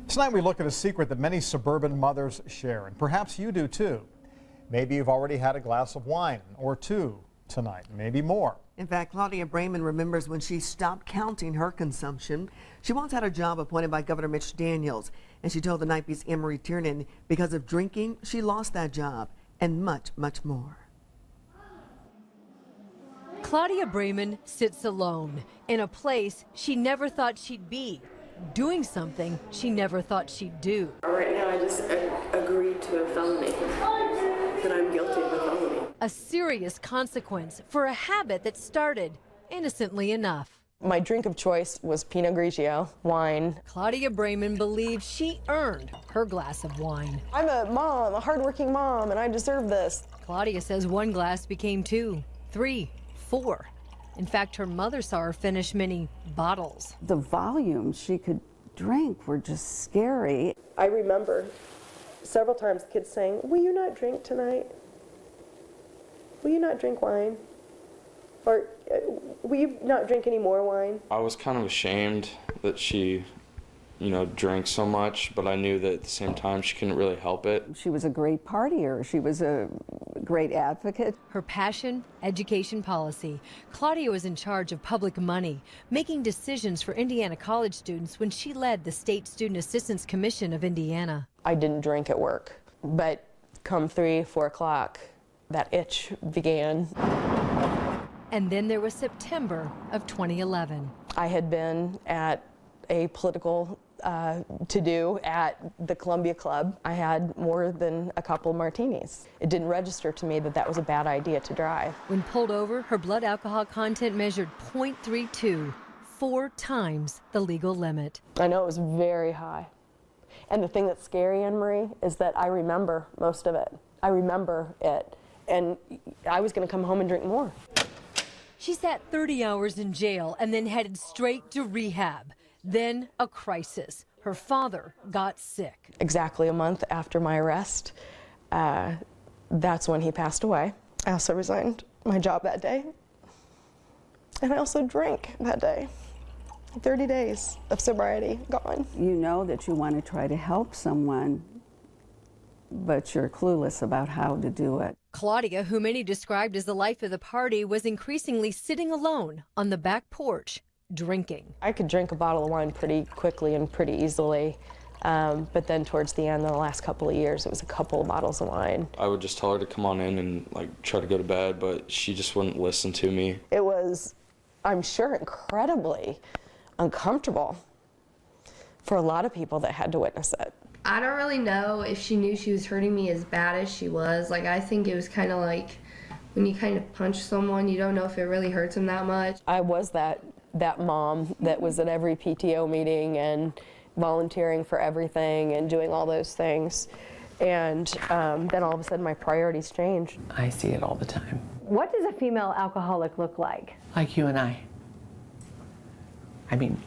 Tonight we look at a secret that many suburban mothers share, and perhaps you do too. Maybe you've already had a glass of wine or two tonight, maybe more. In fact, Claudia Braman remembers when she stopped counting her consumption. She once had a job appointed by Governor Mitch Daniels, and she told the Night Beat's Emery Tiernan because of drinking, she lost that job, and much, much more. Claudia Braman sits alone in a place she never thought she'd be, doing something she never thought she'd do. Right now, I just agreed to a felony, that I'm guilty of a felony. A serious consequence for a habit that started innocently enough. My drink of choice was Pinot Grigio, wine. Claudia Braman believes she earned her glass of wine. I'm a mom, a hardworking mom, and I deserve this. Claudia says one glass became 2, 3, 4. In fact, her mother saw her finish many bottles. The volumes she could drink were just scary. I remember several times kids saying, "Will you not drink tonight? Will you not drink wine? Or will you not drink any more wine?" I was kind of ashamed that she, drank so much, but I knew that at the same time she couldn't really help it. She was a great partier. She was a great advocate. Her passion, education policy. Claudia was in charge of public money, making decisions for Indiana college students when she led the State Student Assistance Commission of Indiana. I didn't drink at work, but come 3, 4 o'clock, that itch began. And then there was September of 2011. I had been at a political to-do at the Columbia Club. I had more than a couple martinis. It didn't register to me that that was a bad idea to drive. When pulled over, her blood alcohol content measured 0.32, 4 times the legal limit. I know it was very high. And the thing that's scary, Anne-Marie, is that I remember most of it. I remember it. And I was going to come home and drink more. She sat 30 hours in jail and then headed straight to rehab. Then a crisis. Her father got sick. Exactly a month after my arrest, that's when he passed away. I also resigned my job that day. And I also drank that day. 30 days of sobriety gone. You know that you want to try to help someone, but you're clueless about how to do it. Claudia, who many described as the life of the party, was increasingly sitting alone on the back porch, drinking. I could drink a bottle of wine pretty quickly and pretty easily, but then towards the end, in the last couple of years, it was a couple of bottles of wine. I would just tell her to come on in and try to go to bed, but she just wouldn't listen to me. It was, I'm sure, incredibly uncomfortable for a lot of people that had to witness it. I don't really know if she knew she was hurting me as bad as she was. I think it was kind of like when you kind of punch someone, you don't know if it really hurts them that much. I was that mom that was at every PTO meeting and volunteering for everything and doing all those things. And then all of a sudden my priorities changed. I see it all the time. What does a female alcoholic look like? Like you and I. I mean,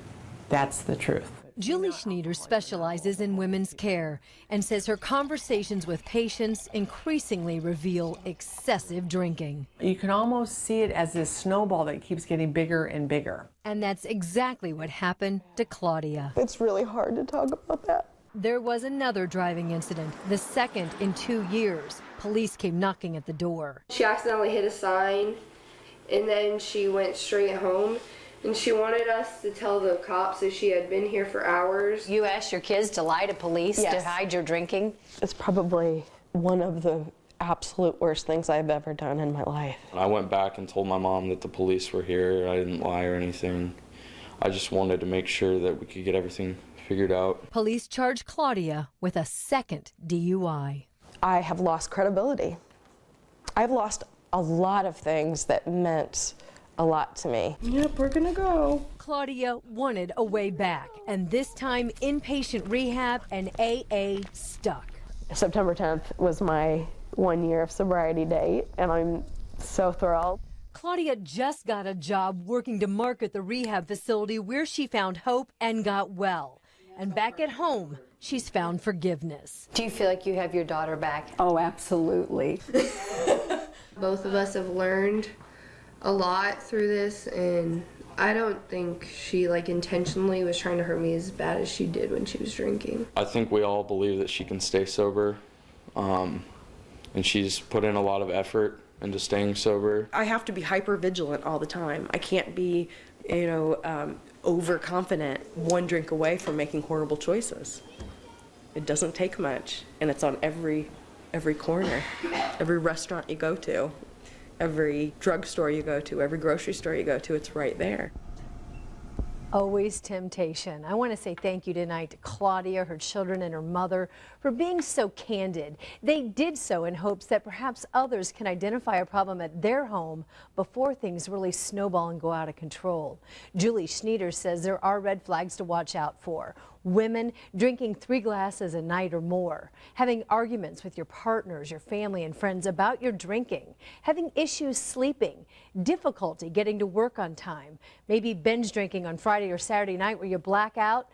that's the truth. Julie Schneider specializes in women's care and says her conversations with patients increasingly reveal excessive drinking. You can almost see it as this snowball that keeps getting bigger and bigger. And that's exactly what happened to Claudia. It's really hard to talk about that. There was another driving incident, the second in 2 years. Police came knocking at the door. She accidentally hit a sign, and then she went straight home. And she wanted us to tell the cops that she had been here for hours. You asked your kids to lie to police to hide your drinking? It's probably one of the absolute worst things I've ever done in my life. I went back and told my mom that the police were here. I didn't lie or anything. I just wanted to make sure that we could get everything figured out. Police charged Claudia with a second DUI. I have lost credibility. I've lost a lot of things that meant a lot to me. Yep, we're gonna go. Claudia wanted a way back, and this time inpatient rehab and AA stuck. September 10th was my 1 year of sobriety date, and I'm so thrilled. Claudia just got a job working to market the rehab facility where she found hope and got well. And back at home, she's found forgiveness. Do you feel like you have your daughter back? Oh, absolutely. Both of us have learned a lot through this, and I don't think she like intentionally was trying to hurt me as bad as she did when she was drinking. I think we all believe that she can stay sober, and she's put in a lot of effort into staying sober. I have to be hyper vigilant all the time. I can't be, overconfident, one drink away from making horrible choices. It doesn't take much, and it's on every corner, every restaurant you go to, every drugstore you go to, every grocery store you go to, it's right there. Always temptation. I want to say thank you tonight to Claudia, her children, and her mother for being so candid. They did so in hopes that perhaps others can identify a problem at their home before things really snowball and go out of control. Julie Schneider says there are red flags to watch out for. Women drinking 3 glasses a night or more, having arguments with your partners, your family and friends about your drinking, having issues sleeping, difficulty getting to work on time, maybe binge drinking on Friday or Saturday night where you black out,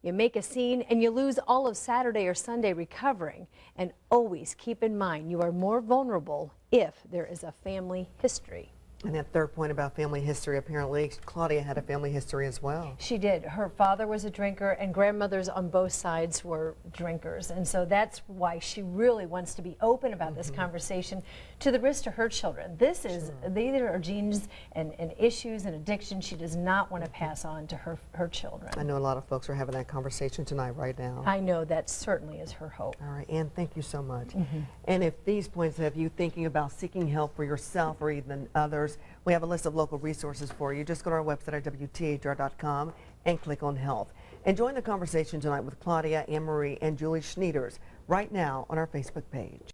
you make a scene and you lose all of Saturday or Sunday recovering. And always keep in mind you are more vulnerable if there is a family history. And that third point about family history, apparently Claudia had a family history as well. She did. Her father was a drinker and grandmothers on both sides were drinkers. And so that's why she really wants to be open about this conversation to the risk to her children. This is, these are genes and issues and addiction she does not want to pass on to her children. I know a lot of folks are having that conversation tonight, right now. I know that certainly is her hope. All right, Ann, thank you so much. And if these points have you thinking about seeking help for yourself or even others, we have a list of local resources for you. Just go to our website at WTHR.com and click on health. And join the conversation tonight with Claudia, Ann Marie, and Julie Schneiders right now on our Facebook page.